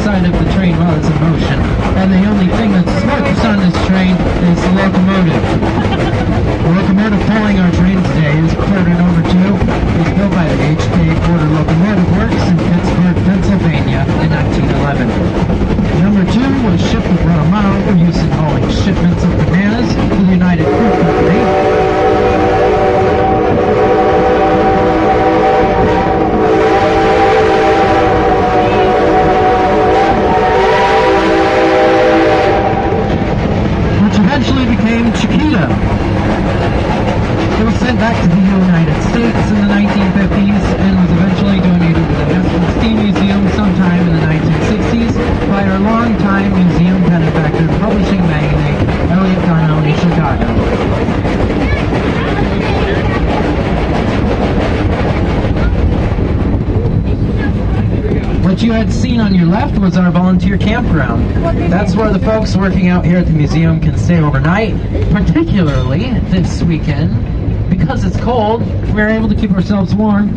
side of the train while it's in motion, and the only thing that smokes on this train is the locomotive. The locomotive pulling our train today is quarter number 2. It was built by the H.K. Porter Locomotive Works in Pittsburgh, Pennsylvania in 1911. Number 2 was shipped to Vermont for use in hauling shipments of bananas to the United Fruit Company. Eventually became Chiquita. It was sent back to the United States in the 1950s and was eventually donated to the Hesston Steam Museum sometime in the 1960s by our longtime museum benefactor and publishing magnate, Elliott Garnone, Chicago. What you had seen on your left was our volunteer campground. That's where the folks working out here at the museum can stay overnight, particularly this weekend. Because it's cold, we're able to keep ourselves warm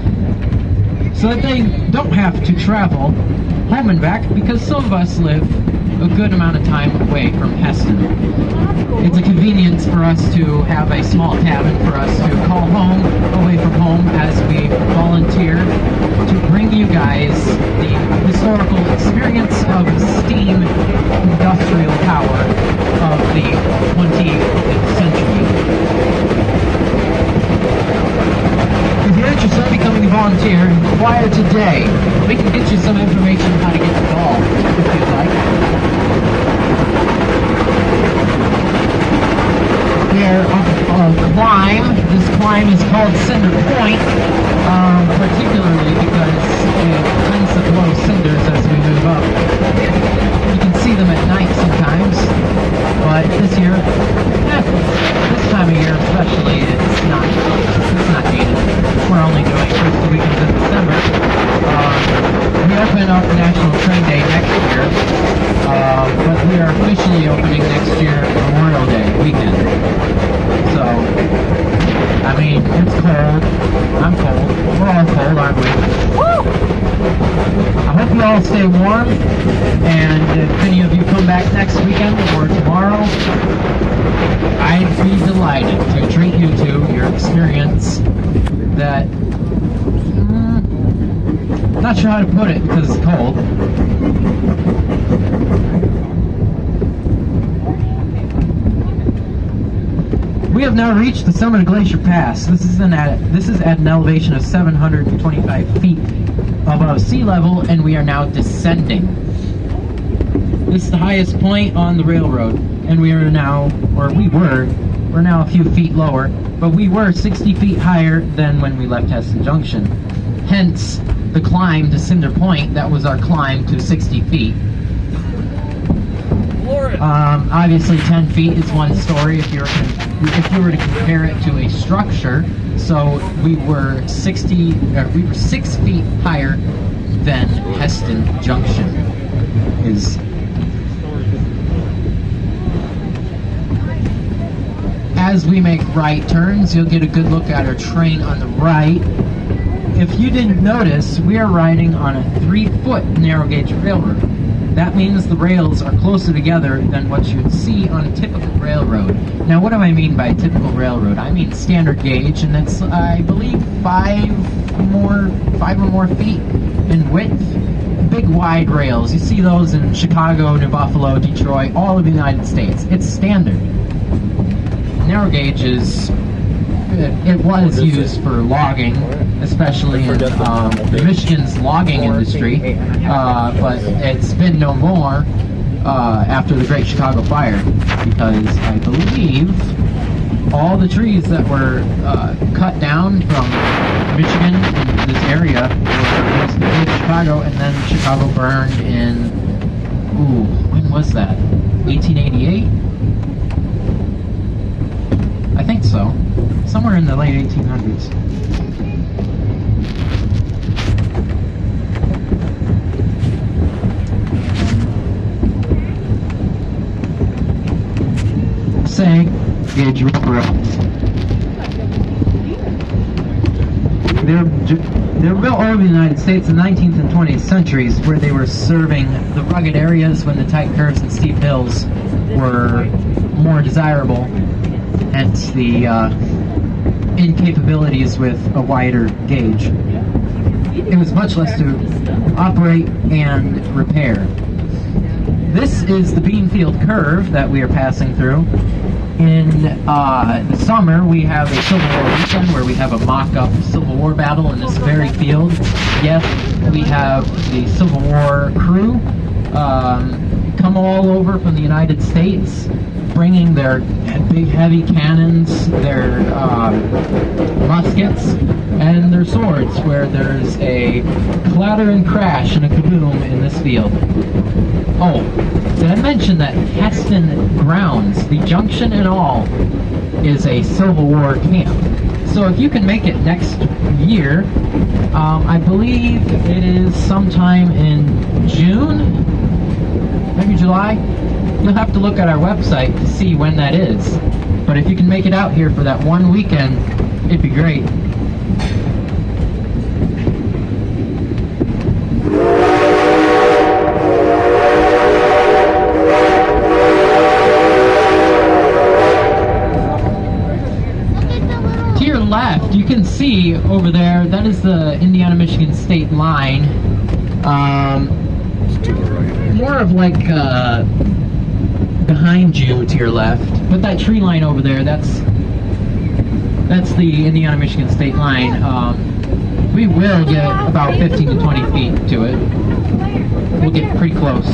so that they don't have to travel home and back, because some of us live a good amount of time away from Hesston. It's a convenience for us to have a small cabin for us to call home, away from home, as we volunteer to bring you guys the historical experience of steam industrial power of the 20th century. If you're interested in becoming a volunteer, inquire today. We can get you some information on how to get involved, if you'd like. We're on a climb. This climb is called Cinder Point, particularly because it tends to blow cinders as we move up. You can see them at night sometimes, but this year, this time of year especially, it's not needed. We're only doing first 2 weekends in December. We open up National Train Day next year, but we are officially opening next year Memorial Day weekend. So, I mean, it's cold. I'm cold. We're all cold, aren't we? Woo! I hope you all stay warm, and if any of you come back next weekend or tomorrow, I'd be delighted to treat you to your experience that, not sure how to put it because it's cold. We have now reached the summit of Glacier Pass. This is at an elevation of 725 feet above sea level, and we are now descending. This is the highest point on the railroad, and we're now a few feet lower, but we were 60 feet higher than when we left Hesston Junction. Hence, the climb to Cinder Point, that was our climb to 60 feet. Obviously 10 feet is one story if you were to compare it to a structure. So we were 6 feet higher than Hesston Junction is. As we make right turns, you'll get a good look at our train on the right. If you didn't notice, we are riding on a 3-foot narrow gauge railroad. That means the rails are closer together than what you'd see on a typical railroad. Now, what do I mean by a typical railroad? I mean standard gauge, and it's, I believe, 5 or more feet in width. Big wide rails. You see those in Chicago, New Buffalo, Detroit, all of the United States. It's standard. Narrow gauge it was used for logging, especially in Michigan's logging industry, but it's been no more after the Great Chicago Fire, because I believe all the trees that were cut down from Michigan in this area were used to build Chicago, and then Chicago burned in, when was that? 1888? I think so. Somewhere in the late 1800s. Saying gauge railroad. They're They were built all over the United States in the 19th and 20th centuries, where they were serving the rugged areas when the tight curves and steep hills were more desirable, hence the incapabilities with a wider gauge. It was much less to operate and repair. This is the Beanfield Curve that we are passing through. In the summer, we have a Civil War weekend where we have a mock-up Civil War battle in this very field. Yes, we have the Civil War crew come all over from the United States, bringing their big heavy cannons, their muskets, and their swords, where there's a clatter and crash and a kaboom in this field. Oh, did I mention that Hesston grounds, the junction and all, is a Civil War camp. So if you can make it next year, I believe it is sometime in June, maybe July. You'll have to look at our website to see when that is. But if you can make it out here for that one weekend, it'd be great. To your left, you can see over there, that is the Indiana-Michigan state line. More of like behind you to your left, but that tree line over there, that's the Indiana-Michigan state line. We will get about 15 to 20 feet to it. We'll get pretty close.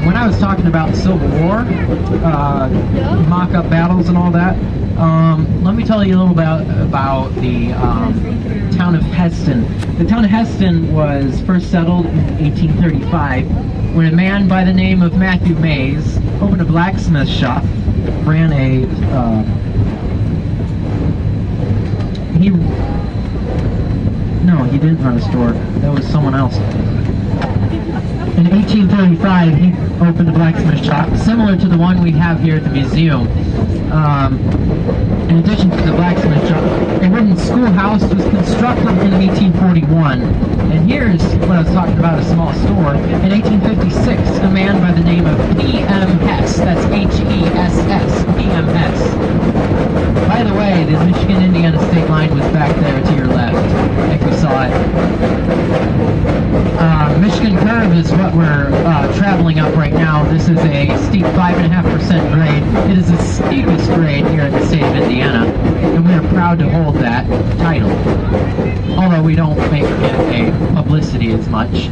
When I was talking about the Civil War, mock-up battles and all that, let me tell you a little about the town of Hesston. The town of Hesston was first settled in 1835 when a man by the name of Matthew Mays opened a blacksmith shop, ran a he didn't run a store. That was someone else. In 1835, he opened a blacksmith shop similar to the one we have here at the museum. In addition to the blacksmith shop, a wooden schoolhouse was constructed in 1841. And here's what I was talking about, a small store. In 1856, a man by the name of P.M. Hess, that's H-E-S-S, P.M. Hess. By the way, the Michigan-Indiana state line was back there to your left, if you saw it. Michigan Curve is what we're traveling up right now. This is a steep 5.5% grade. It is the steepest grade here in the state of Indiana, and we are proud to hold that title, although we don't make it a publicity as much.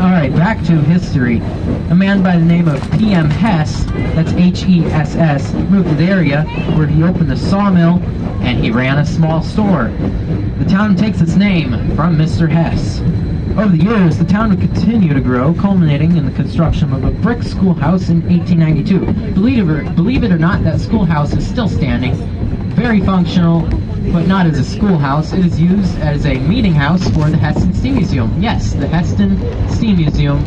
Alright, back to history. A man by the name of P.M. Hess, that's H-E-S-S, moved to the area where he opened a sawmill and he ran a small store. The town takes its name from Mr. Hess. Over the years, the town would continue to grow, culminating in the construction of a brick schoolhouse in 1892. Believe it or not, that schoolhouse is still standing, very functional, but not as a schoolhouse. It is used as a meeting house for the Hesston Steam Museum. Yes, the Hesston Steam Museum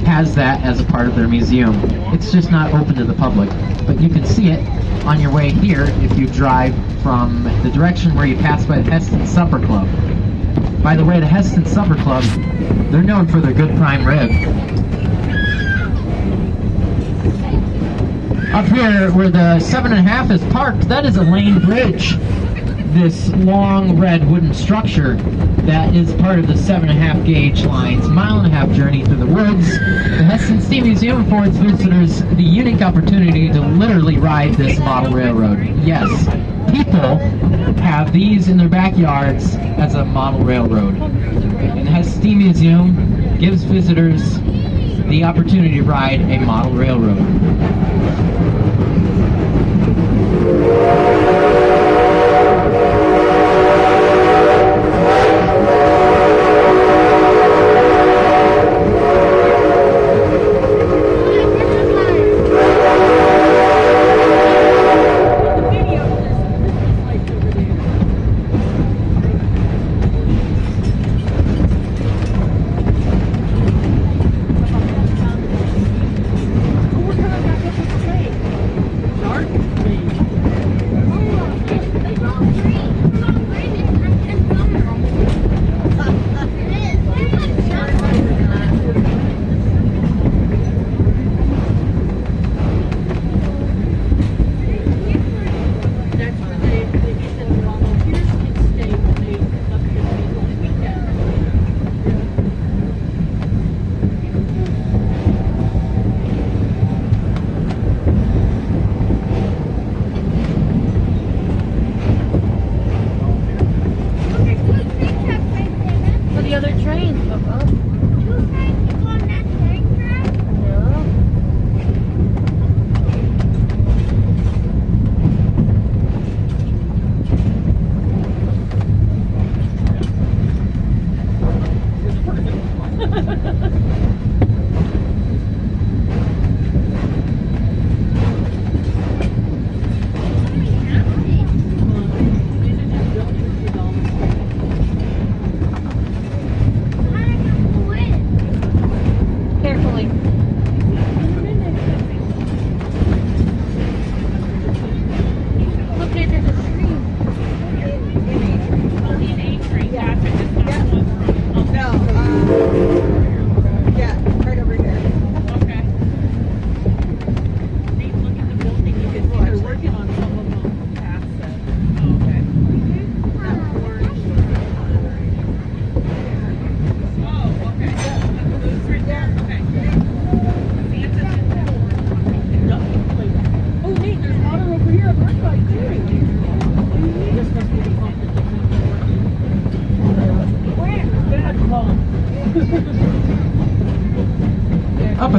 has that as a part of their museum. It's just not open to the public, but you can see it on your way here if you drive from the direction where you pass by the Hesston Supper Club. By the way, the Hesston Supper Club, they're known for their good prime rib. Up here where the 7.5 is parked, that is a lane bridge. This long red wooden structure that is part of the 7.5 gauge line's mile-and-a-half journey through the woods. The Hesston Steam Museum affords visitors the unique opportunity to literally ride this model railroad. Yes, people have these in their backyards as a model railroad. And the Hesston Steam Museum gives visitors the opportunity to ride a model railroad.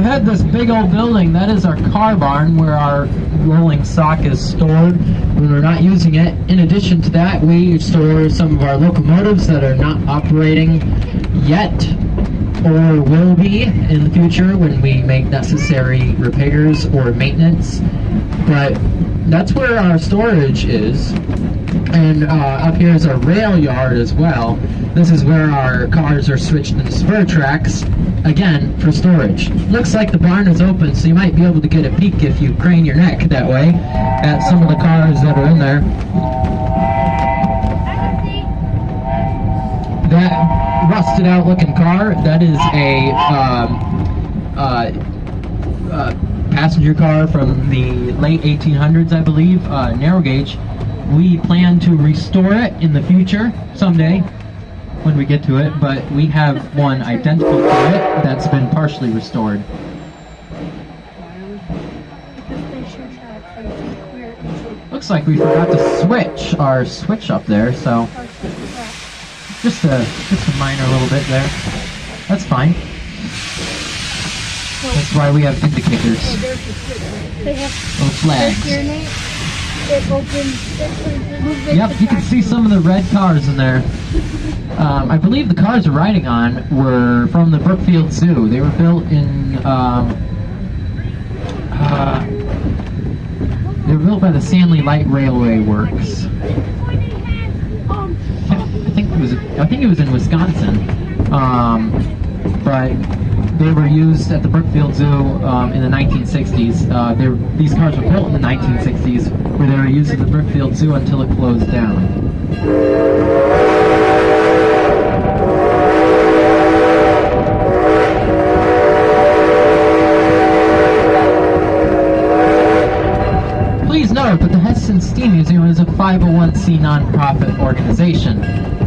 ahead, this big old building, that is our car barn where our rolling stock is stored when we're not using it. In addition to that, we store some of our locomotives that are not operating yet or will be in the future when we make necessary repairs or maintenance. But that's where our storage is. And up here is our rail yard as well. This is where our cars are switched into spur tracks, again, for storage. Looks like the barn is open, so you might be able to get a peek if you crane your neck that way at some of the cars that are in there. That rusted out looking car, that is a passenger car from the late 1800s, I believe, narrow gauge. We plan to restore it in the future, someday, when we get to it, but we have one identical to it that's been partially restored. Looks like we forgot to switch our switch up there, so just a minor little bit there. That's fine. That's why we have indicators. Little flags. Yep, you can see some of the red cars in there. I believe the cars we're riding on were from the Brookfield Zoo. They were built in, they were built by the Stanley Light Railway Works. I think it was in Wisconsin. But they were used at the Brookfield Zoo in the 1960s. These cars were built in the 1960s, where they were used at the Brookfield Zoo until it closed down. Please note that the Hesston Steam Museum is a 501c nonprofit organization.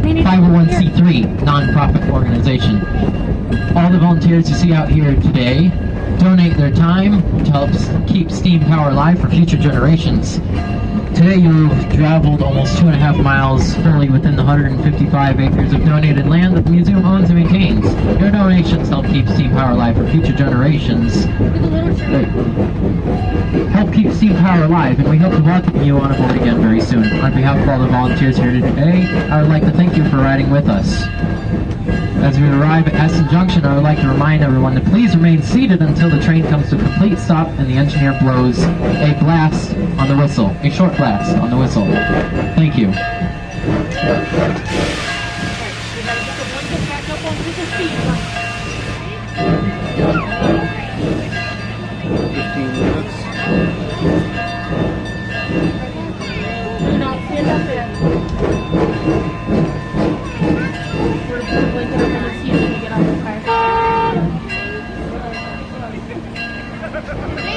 501c3 nonprofit organization. All the volunteers you see out here today donate their time to help keep steam power alive for future generations. Today you've traveled almost 2.5 miles firmly within the 155 acres of donated land that the museum owns and maintains. Your donations help keep steam power alive for future generations. Help keep steam power alive, and we hope to welcome you on board again very soon. On behalf of all the volunteers here today, I would like to thank you for riding with us. As we arrive at Hesston Junction, I would like to remind everyone to please remain seated until the train comes to a complete stop and the engineer blows a blast on the whistle, a short blast on the whistle. Thank you. Hey!